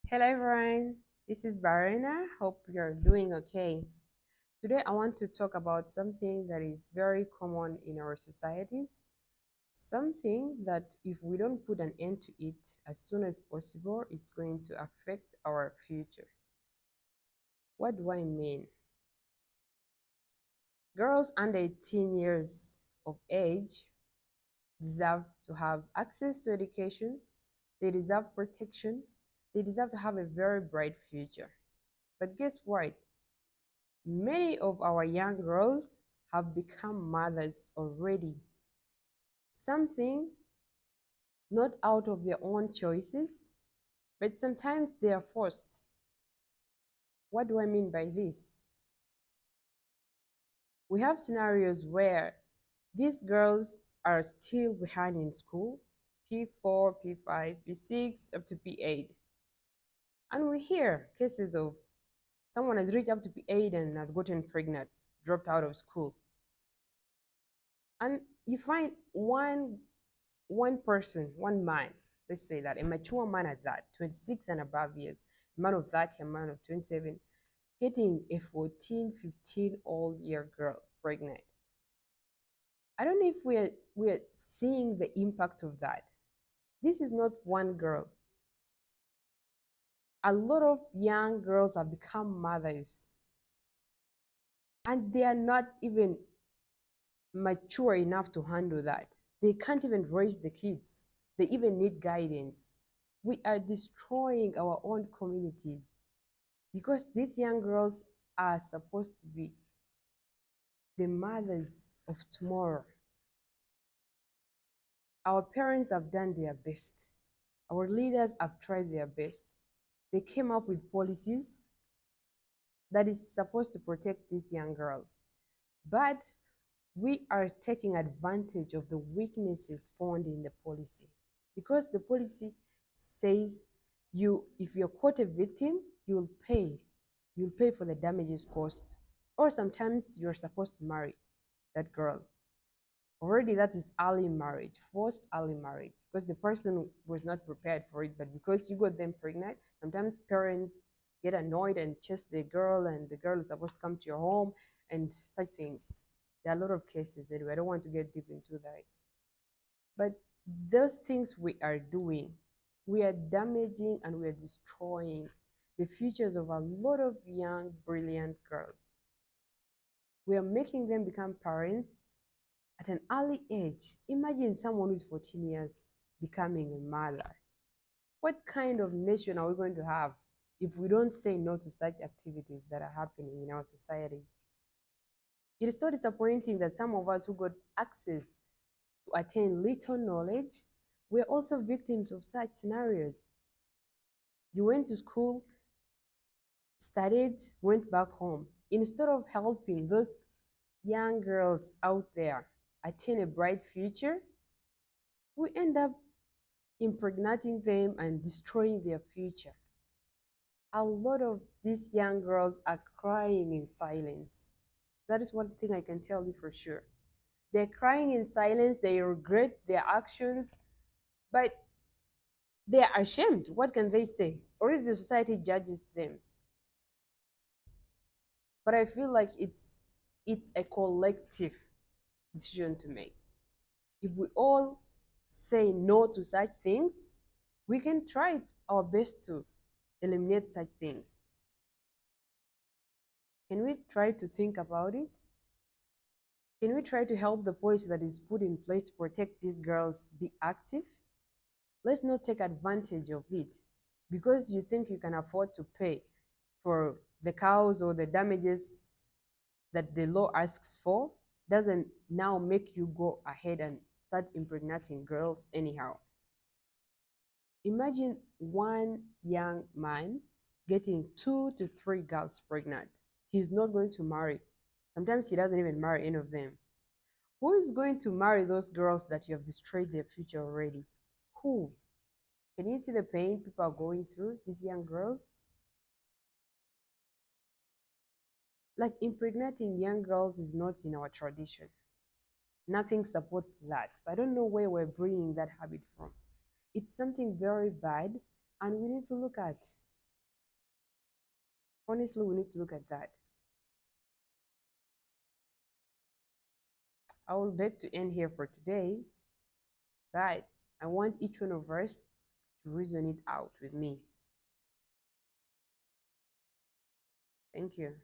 Hello everyone, this is Barena. Hope you're doing okay. Today I want to talk about something that is very common in our societies, something that if we don't put an end to it as soon as possible, it's going to affect our future. What do I mean? Girls under 18 years of age deserve to have access to education, they deserve protection, they deserve to have a very bright future. But guess what? Many of our young girls have become mothers already, something not out of their own choices, but sometimes they are forced. What do I mean by this? We have scenarios where these girls are still behind in school, P4, P5, P6, up to P8. And we hear cases of someone has reached up to P8 and has gotten pregnant, dropped out of school. And you find one person, one man, let's say that, a mature man at that, 26 and above years, a man of 30, a man of 27, getting a 14, 15-old year girl pregnant. I don't know if we're seeing the impact of that. This is not one girl. A lot of young girls have become mothers and they are not even mature enough to handle that. They can't even raise the kids. They even need guidance. We are destroying our own communities because these young girls are supposed to be the mothers of tomorrow. Our parents have done their best. Our leaders have tried their best. They came up with policies that is supposed to protect these young girls. But we are taking advantage of the weaknesses found in the policy because the policy says you if you're caught a victim, you'll pay for the damages caused, or sometimes you're supposed to marry that girl. Already that is early marriage, forced early marriage, because the person was not prepared for it, but because you got them pregnant, sometimes parents get annoyed and chase the girl, and the girl is supposed to come to your home and such things. There are a lot of cases anyway. I don't want to get deep into that. But those things we are doing, we are damaging and we are destroying the futures of a lot of young, brilliant girls. We are making them become parents at an early age. Imagine someone who's 14 years becoming a mother. What kind of nation are we going to have if we don't say no to such activities that are happening in our societies? It is so disappointing that some of us who got access to attain little knowledge, we're also victims of such scenarios. You went to school, studied, went back home. Instead of helping those young girls out there attain a bright future, we end up impregnating them and destroying their future. A lot of these young girls are crying in silence. That is one thing I can tell you for sure. They're crying in silence, they regret their actions, but they are ashamed. What can they say? Already the society judges them. But I feel like it's a collective decision to make. If we all say no to such things, we can try our best to eliminate such things. Can we try to think about it? Can we try to help the policy that is put in place to protect these girls be active? Let's not take advantage of it because you think you can afford to pay for the cows or the damages that the law asks for doesn't now make you go ahead and start impregnating girls anyhow. Imagine one young man getting 2 to 3 girls pregnant. He's not going to marry. Sometimes he doesn't even marry any of them. Who is going to marry those girls that you have destroyed their future already? Who? Can you see the pain people are going through, these young girls? Like impregnating young girls is not in our tradition. Nothing supports that. So I don't know where we're bringing that habit from. It's something very bad and we need to look at. Honestly, we need to look at that. I will beg to end here for today, but I want each one of us to reason it out with me. Thank you.